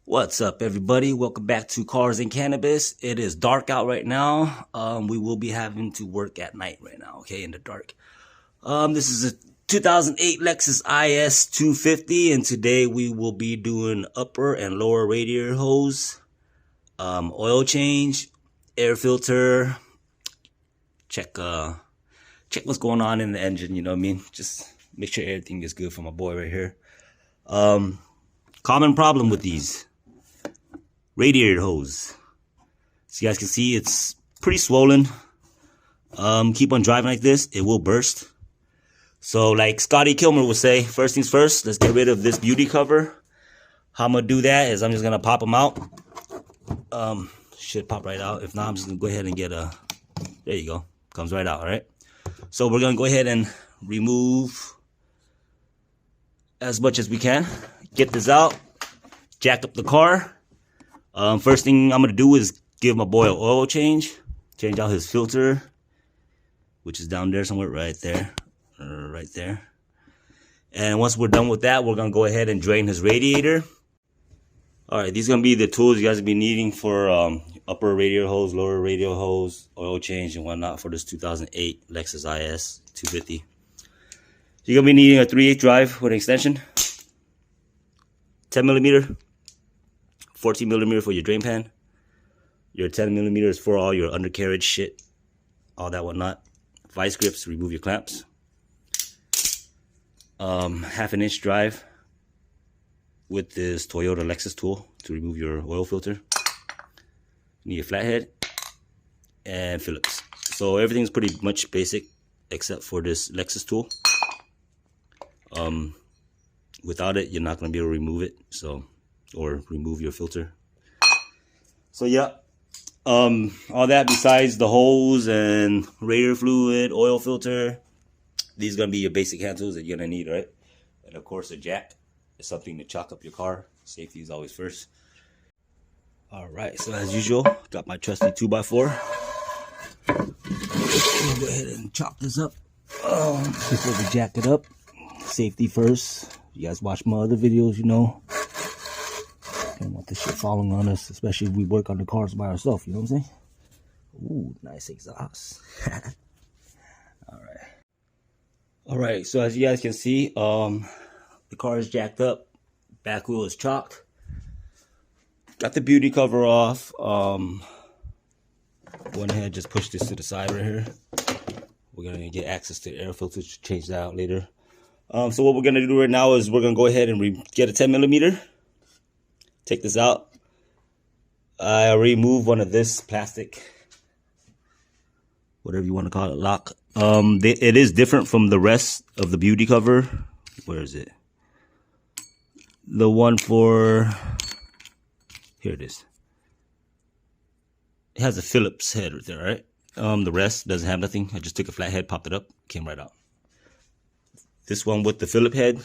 What's up, everybody? Welcome back to Cars and Cannabis. It is dark out right now. We will be having to work at night right now, okay, in the dark. This is a 2008 Lexus is250, and today we will be doing upper and lower radiator hose, oil change, air filter, check what's going on in the engine, you know what I mean? Just make sure everything is good for my boy right here. Common problem with these radiator hose. So you guys can see it's pretty swollen. Keep on driving like this, it will burst. So like Scotty Kilmer would say, first things first, let's get rid of this beauty cover. How I'm gonna do that is I'm just gonna pop them out. Should pop right out. If not, I'm just gonna go ahead and get a, there you go, comes right out. All right, so we're gonna go ahead and remove as much as we can. Get this out, jack up the car. First thing I'm gonna do is give my boy an oil change out his filter, which is down there somewhere, right there. And once we're done with that, we're gonna go ahead and drain his radiator. All right, these are gonna be the tools you guys will be needing for upper radiator hose, lower radiator hose, oil change, and whatnot for this 2008 Lexus IS250. You're gonna be needing a 3/8 drive with an extension, 10mm, 14mm for your drain pan. Your 10mm is for all your undercarriage shit, all that whatnot. Vice grips, remove your clamps. 1/2 inch drive with this Toyota Lexus tool to remove your oil filter. You need a flathead and Phillips. So everything's pretty much basic except for this Lexus tool. Without it, you're not going to be able to remove it, or remove your filter. So yeah, all that besides the hose and radiator fluid, oil filter, these are going to be your basic hand tools that you're going to need, right? And of course, a jack is something to chalk up your car. Safety is always first. All right, so as usual, got my trusty 2x4. We'll go ahead and chop this up before we jack it up. Safety first. You guys watch my other videos, you know. Don't want this shit falling on us, especially if we work on the cars by ourselves, you know what I'm saying? Ooh, nice exhaust. All right, so as you guys can see, the car is jacked up, back wheel is chalked. Got the beauty cover off. Went ahead, just push this to the side right here. We're gonna get access to the air filter to change that out later. So what we're gonna do right now is we're gonna go ahead and get a 10mm. Take this out. I remove one of this plastic, whatever you want to call it, lock. It is different from the rest of the beauty cover. Where is it? The one for, here it is. It has a Phillips head right there, right? The rest doesn't have nothing. I just took a flat head, popped it up, came right out. This one with the Phillip head,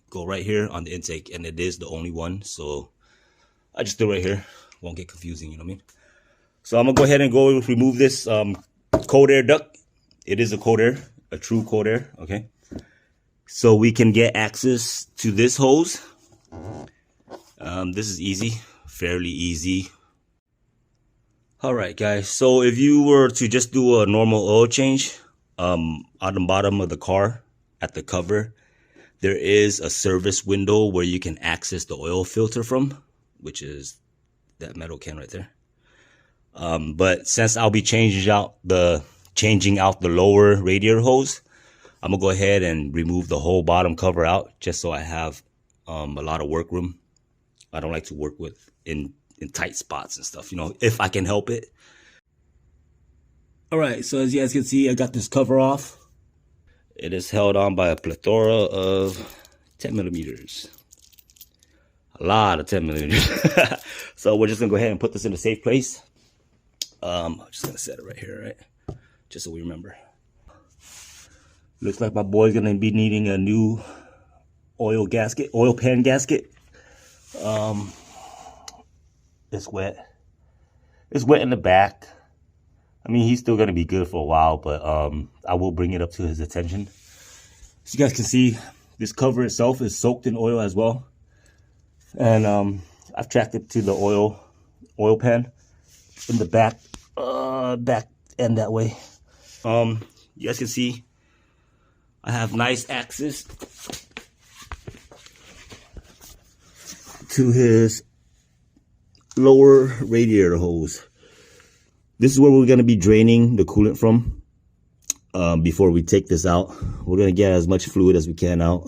go right here on the intake, and it is the only one, so I just do it right here. Won't get confusing, you know what I mean? So I'm gonna go ahead and go remove this cold air duct. It is a cold air, a true cold air, okay? So we can get access to this hose. This is easy, fairly easy. All right, guys, so if you were to just do a normal oil change on the bottom of the car, at the cover, there is a service window where you can access the oil filter from, which is that metal can right there. But since I'll be changing out the lower radiator hose, I'm gonna go ahead and remove the whole bottom cover out just so I have a lot of work room. I don't like to work in tight spots and stuff, you know, if I can help it. All right, so as you guys can see, I got this cover off. It is held on by a plethora of 10mm. A lot of 10mm. So we're just gonna go ahead and put this in a safe place. I'm just gonna set it right here, right? Just so we remember. Looks like my boy's gonna be needing a new oil pan gasket. It's wet. It's wet in the back. I mean, he's still going to be good for a while, but I will bring it up to his attention. So you guys can see, this cover itself is soaked in oil as well. And I've tracked it to the oil pan in the back end that way. You guys can see I have nice access to his lower radiator hose. This is where we're going to be draining the coolant from before we take this out. We're going to get as much fluid as we can out.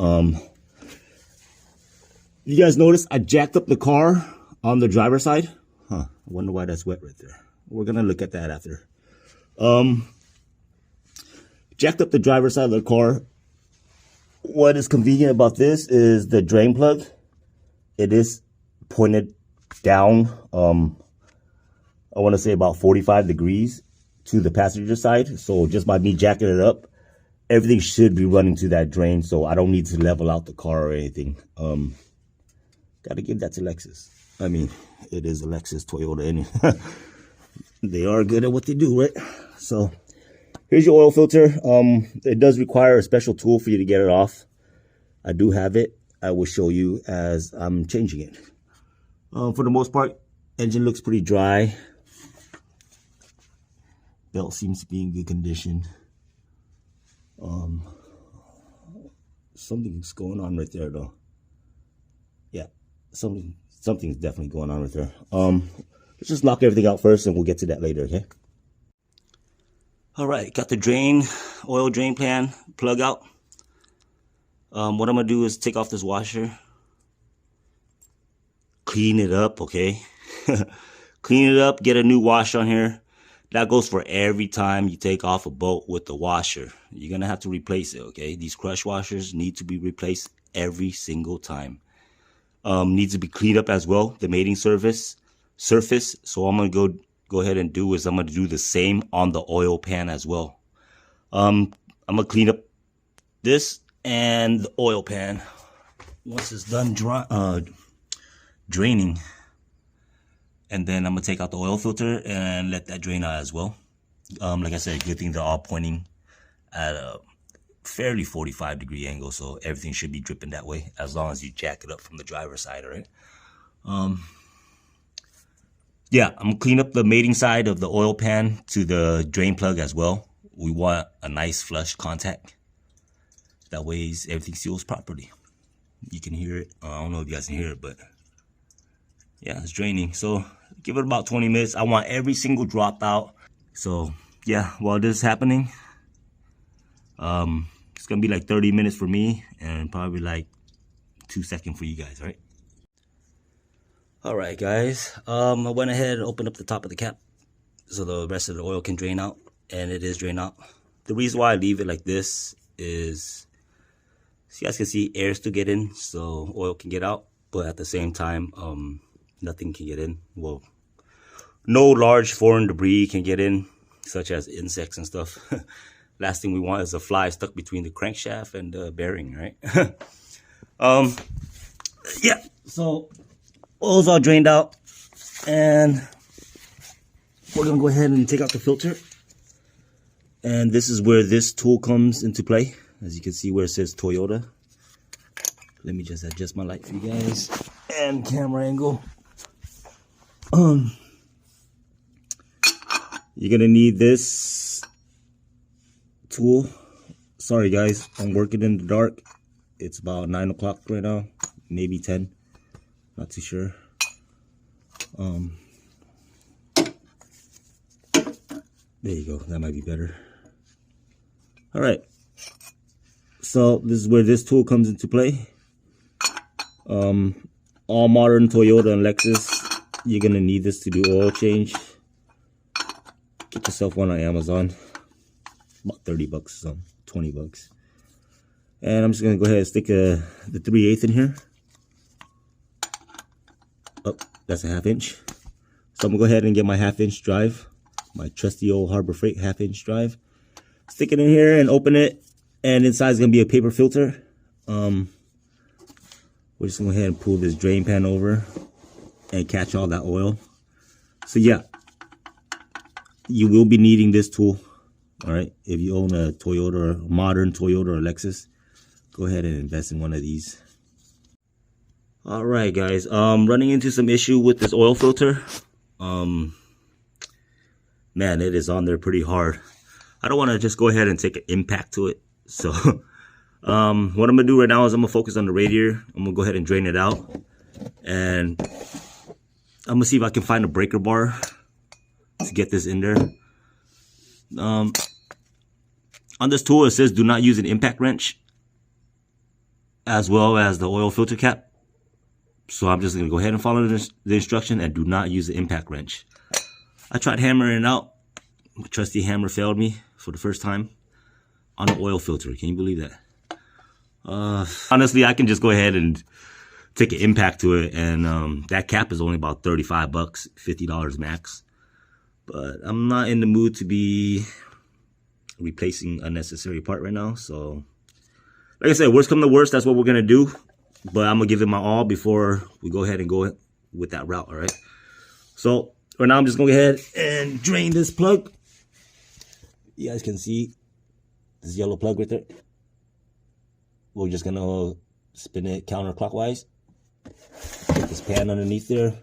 You guys notice I jacked up the car on the driver's side? I wonder why that's wet right there. We're going to look at that after. Jacked up the driver's side of the car. What is convenient about this is the drain plug. It is pointed down, I want to say about 45 degrees to the passenger side. So just by me jacking it up, everything should be running to that drain. So I don't need to level out the car or anything. Got to give that to Lexus. I mean, it is a Lexus, Toyota, and they are good at what they do, right? So here's your oil filter. It does require a special tool for you to get it off. I do have it. I will show you as I'm changing it. For the most part, engine looks pretty dry. Belt seems to be in good condition. Something's going on right there, though. Yeah, something's definitely going on right there. Let's just lock everything out first, and we'll get to that later, okay? All right, got the oil drain pan plug out. What I'm gonna do is take off this washer, clean it up, okay? Clean it up, get a new washer on here. That goes for every time you take off a bolt with the washer. You're gonna have to replace it, okay? These crush washers need to be replaced every single time. Needs to be cleaned up as well, the mating surface. So I'm gonna go ahead and do is I'm gonna do the same on the oil pan as well. I'm gonna clean up this and the oil pan once it's done draining, and then I'm gonna take out the oil filter and let that drain out as well. Like I said, good thing they're all pointing at a fairly 45-degree angle, so everything should be dripping that way as long as you jack it up from the driver's side, all right? Yeah, I'm gonna clean up the mating side of the oil pan to the drain plug as well. We want a nice flush contact. That way everything seals properly. You can hear it. I don't know if you guys can hear it, but yeah, it's draining. So give it about 20 minutes. I want every single drop out. So yeah, while this is happening, it's gonna be like 30 minutes for me and probably like 2 seconds for you guys, right? All right, guys. I went ahead and opened up the top of the cap so the rest of the oil can drain out, and it is drained out. The reason why I leave it like this is, so you guys can see air still get in, so oil can get out, but at the same time, nothing can get in. Well, no large foreign debris can get in, such as insects and stuff. Last thing we want is a fly stuck between the crankshaft and the bearing, right? Yeah, so oil's all drained out, and we're gonna go ahead and take out the filter. And this is where this tool comes into play. As you can see where it says Toyota. Let me just adjust my light for you guys and camera angle. You're gonna need this tool. Sorry guys, I'm working in the dark. It's about 9 o'clock right now, maybe 10. Not too sure. There you go. That might be better. All right. So this is where this tool comes into play. All modern Toyota and Lexus, you're gonna need this to do oil change. Get yourself one on Amazon. About 30 bucks or something, 20 bucks. And I'm just gonna go ahead and stick the 3/8 in here. Oh, that's a 1/2 inch. So I'm gonna go ahead and get my 1/2 inch drive, my trusty old Harbor Freight 1/2 inch drive. Stick it in here and open it, and inside is gonna be a paper filter. We're just gonna go ahead and pull this drain pan over and catch all that oil. So yeah, you will be needing this tool. All right, if you own a Toyota or a modern Toyota or Lexus, go ahead and invest in one of these. All right, guys. Running into some issue with this oil filter. Man, it is on there pretty hard. I don't want to just go ahead and take an impact to it. So, what I'm gonna do right now is I'm gonna focus on the radiator. I'm gonna go ahead and drain it out, and I'm gonna see if I can find a breaker bar to get this in there. On this tool, it says do not use an impact wrench, as well as the oil filter cap. So I'm just going to go ahead and follow the instruction and do not use the impact wrench. I tried hammering it out. My trusty hammer failed me for the first time on the oil filter. Can you believe that? Honestly, I can just go ahead and take an impact to it, and that cap is only about 35 bucks, $50 max. But I'm not in the mood to be replacing unnecessary part right now. So like I said, worst come to worst, that's what we're gonna do. But I'm gonna give it my all before we go ahead and go with that route. All right, so right now I'm just gonna go ahead and drain this plug. You guys can see this yellow plug right there. We're just gonna spin it counterclockwise, put this pan underneath there,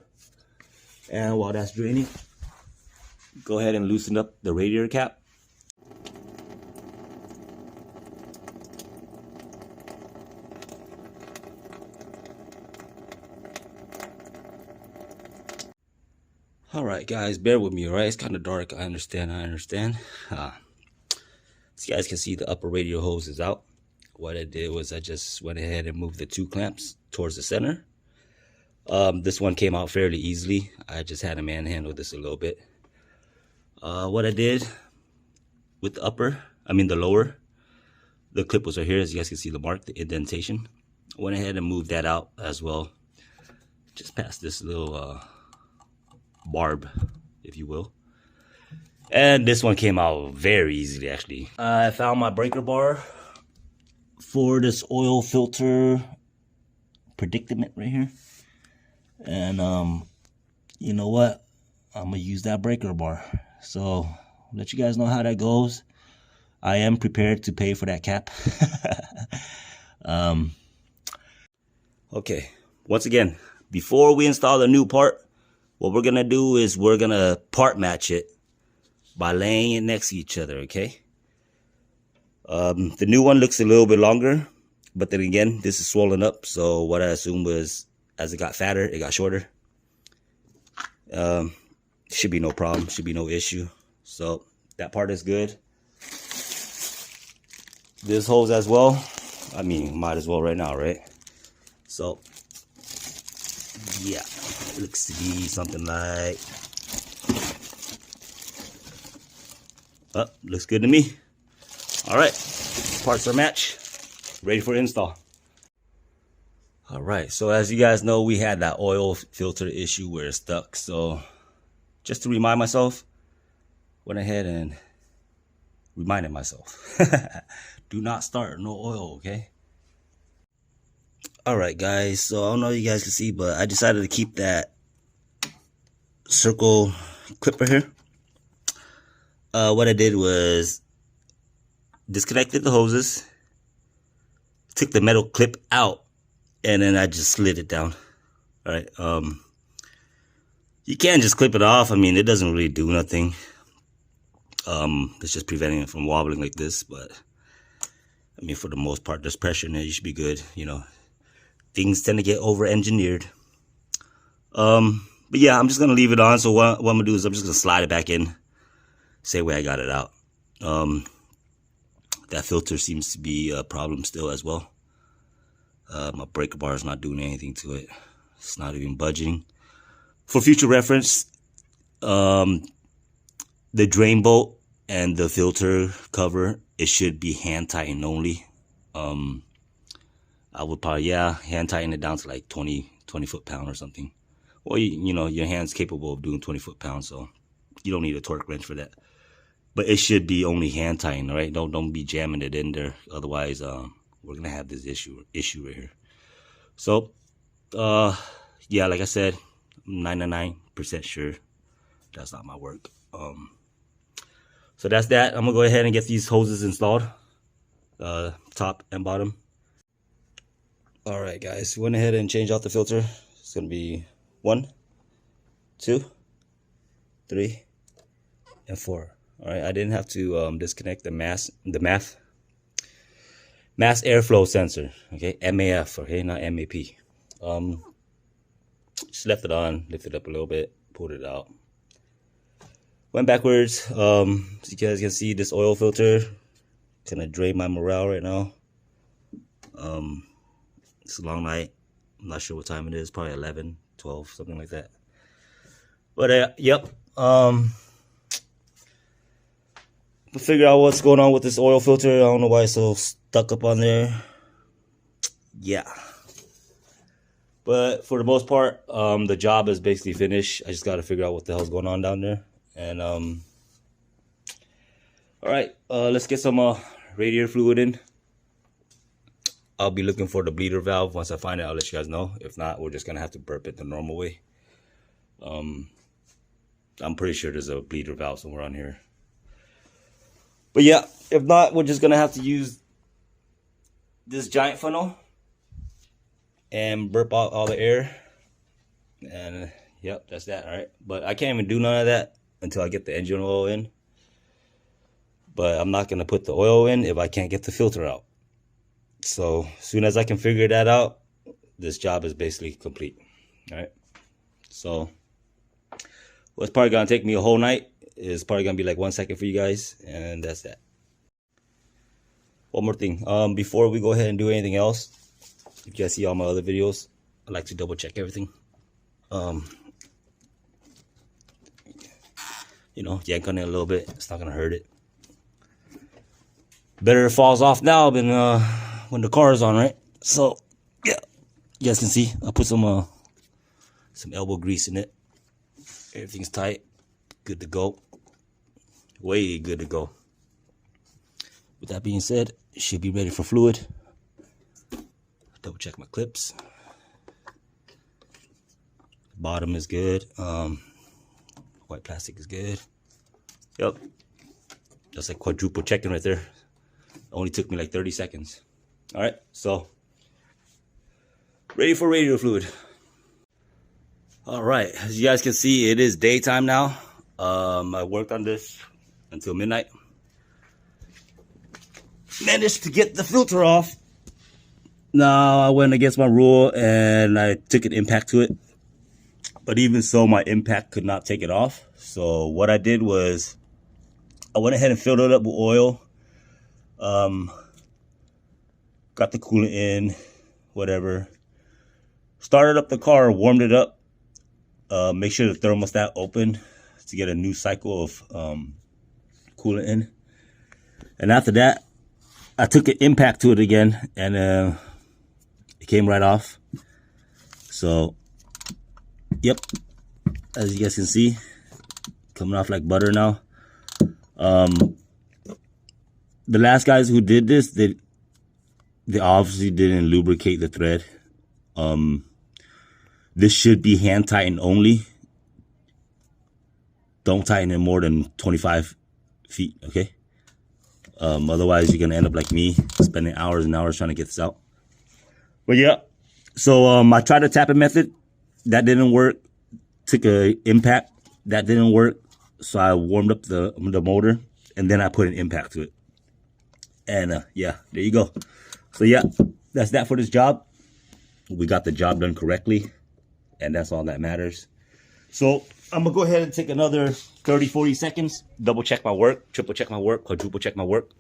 and while that's draining, go ahead and loosen up the radiator cap. All right, guys, bear with me, all right? It's kind of dark. I understand. So you guys can see the upper radial hose is out. What I did was I just went ahead and moved the two clamps towards the center. This one came out fairly easily. I just had to manhandle this a little bit. What I did with the lower, the clip was right here. As you guys can see the mark, the indentation. I went ahead and moved that out as well. Just past this little barb, if you will. And this one came out very easily, actually. I found my breaker bar for this oil filter predicament right here. And you know what? I'm gonna use that breaker bar. So I'll let you guys know how that goes. I am prepared to pay for that cap. Okay, once again, before we install the new part, what we're gonna do is we're gonna part match it by laying it next to each other, okay? The new one looks a little bit longer, but then again, this is swollen up. So what I assumed was as it got fatter, it got shorter. Should be no problem, should be no issue. So that part is good. This hose as well. I mean, might as well right now, right? So yeah, looks to be something like, looks good to me. All right, parts are matched, ready for install. All right, so as you guys know, we had that oil filter issue where it's stuck. So just to remind myself, went ahead and reminded myself, do not start no oil, okay? All right, guys, so I don't know if you guys can see, but I decided to keep that circle clipper here. What I did was disconnected the hoses, took the metal clip out, and then I just slid it down. All right, you can't just clip it off. I mean, it doesn't really do nothing. It's just preventing it from wobbling like this, but I mean, for the most part, there's pressure in there. You should be good. You know, things tend to get over-engineered. But yeah, I'm just gonna leave it on. So what I'm gonna do is I'm just gonna slide it back in, same way I got it out. That filter seems to be a problem still as well. My breaker bar is not doing anything to it. It's not even budging. For future reference, the drain bolt and the filter cover, it should be hand tightened only. I would probably, hand tighten it down to like 20 foot-pound or something. Well, you know, your hand's capable of doing 20 foot-pounds, so you don't need a torque wrench for that. But it should be only hand tightened, all right? Don't be jamming it in there. Otherwise, we're gonna have this issue right here. So, yeah, like I said, I'm 99% sure that's not my work. So that's that. I'm gonna go ahead and get these hoses installed, top and bottom. All right, guys, went ahead and changed out the filter. It's gonna be 1, 2, 3, and 4. All right, I didn't have to disconnect the mass airflow sensor. Okay, MAF. Okay, not MAP. Just left it on, lifted up a little bit, pulled it out. Went backwards. So you guys can see this oil filter kind of drain my morale right now. It's a long night. I'm not sure what time it is. Probably 11, 12, something like that. But yep. Figure out what's going on with this oil filter. I don't know why it's so stuck up on there. Yeah. But for the most part, the job is basically finished. I just got to figure out what the hell's going on down there. And all right, let's get some radiator fluid in. I'll be looking for the bleeder valve. Once I find it, I'll let you guys know. If not, we're just gonna have to burp it the normal way. I'm pretty sure there's a bleeder valve somewhere on here. But yeah, if not, we're just gonna have to use this giant funnel and burp out all the air. And yep, that's that. All right, but I can't even do none of that until I get the engine oil in. But I'm not gonna put the oil in if I can't get the filter out. So as soon as I can figure that out, this job is basically complete. All right, so what's probably gonna take me a whole night is probably gonna be like 1 second for you guys, and that's that. One more thing, before we go ahead and do anything else, if you guys see all my other videos, I like to double check everything. You know, yank on it a little bit. It's not gonna hurt it. Better it falls off now than when the car is on, right? So yeah, you guys can see I put some elbow grease in it. Everything's tight, good to go, way good to go. With that being said, it should be ready for fluid. Double check my clips. Bottom is good. White plastic is good. Yep, that's like quadruple checking right there. Only took me like 30 seconds. All right, so ready for radiator fluid. All right, as you guys can see, it is daytime now. I worked on this until midnight. Managed to get the filter off. Now I went against my rule and I took an impact to it. But even so, my impact could not take it off. So what I did was I went ahead and filled it up with oil. Got the coolant in, whatever. Started up the car, warmed it up. Make sure the thermostat open to get a new cycle of coolant in. And after that, I took an impact to it again, and it came right off. So, yep, as you guys can see, coming off like butter now. The last guys who did this, they obviously didn't lubricate the thread. This should be hand tightened only. Don't tighten it more than 25 feet, okay? Otherwise, you're gonna end up like me, spending hours and hours trying to get this out. But yeah, so I tried the tapping method. That didn't work. Took a impact. That didn't work. So I warmed up the motor, and then I put an impact to it. And yeah, there you go. So yeah, that's that for this job. We got the job done correctly, and that's all that matters. So I'm gonna go ahead and take another 30-40 seconds, double check my work, triple check my work, quadruple check my work.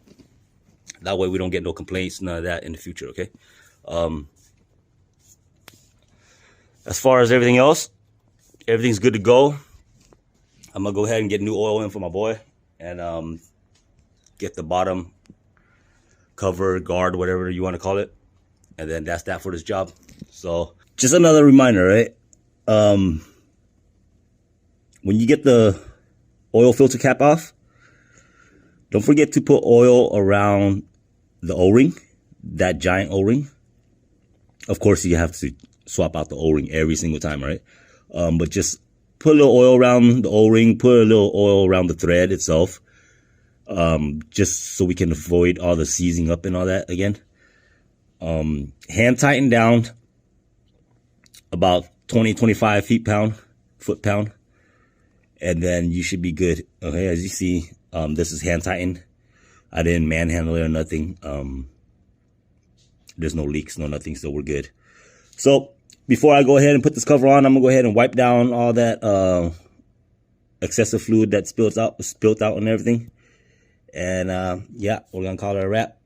That way we don't get no complaints, none of that in the future, okay? As far as everything else, everything's good to go. I'm gonna go ahead and get new oil in for my boy, and get the bottom cover, guard, whatever you want to call it. And then that's that for this job. So just another reminder, right? When you get the oil filter cap off, don't forget to put oil around the O-ring, that giant O-ring. Of course, you have to swap out the O-ring every single time, right? But just put a little oil around the O-ring, put a little oil around the thread itself, just so we can avoid all the seizing up and all that again. Hand tighten down about 20-25 foot-pound, and then you should be good. Okay, as you see, this is hand tightened. I didn't manhandle it or nothing. There's no leaks, no nothing, so we're good. So before I go ahead and put this cover on, I'm gonna go ahead and wipe down all that excessive fluid that spilt out and everything. And yeah, we're gonna call it a wrap.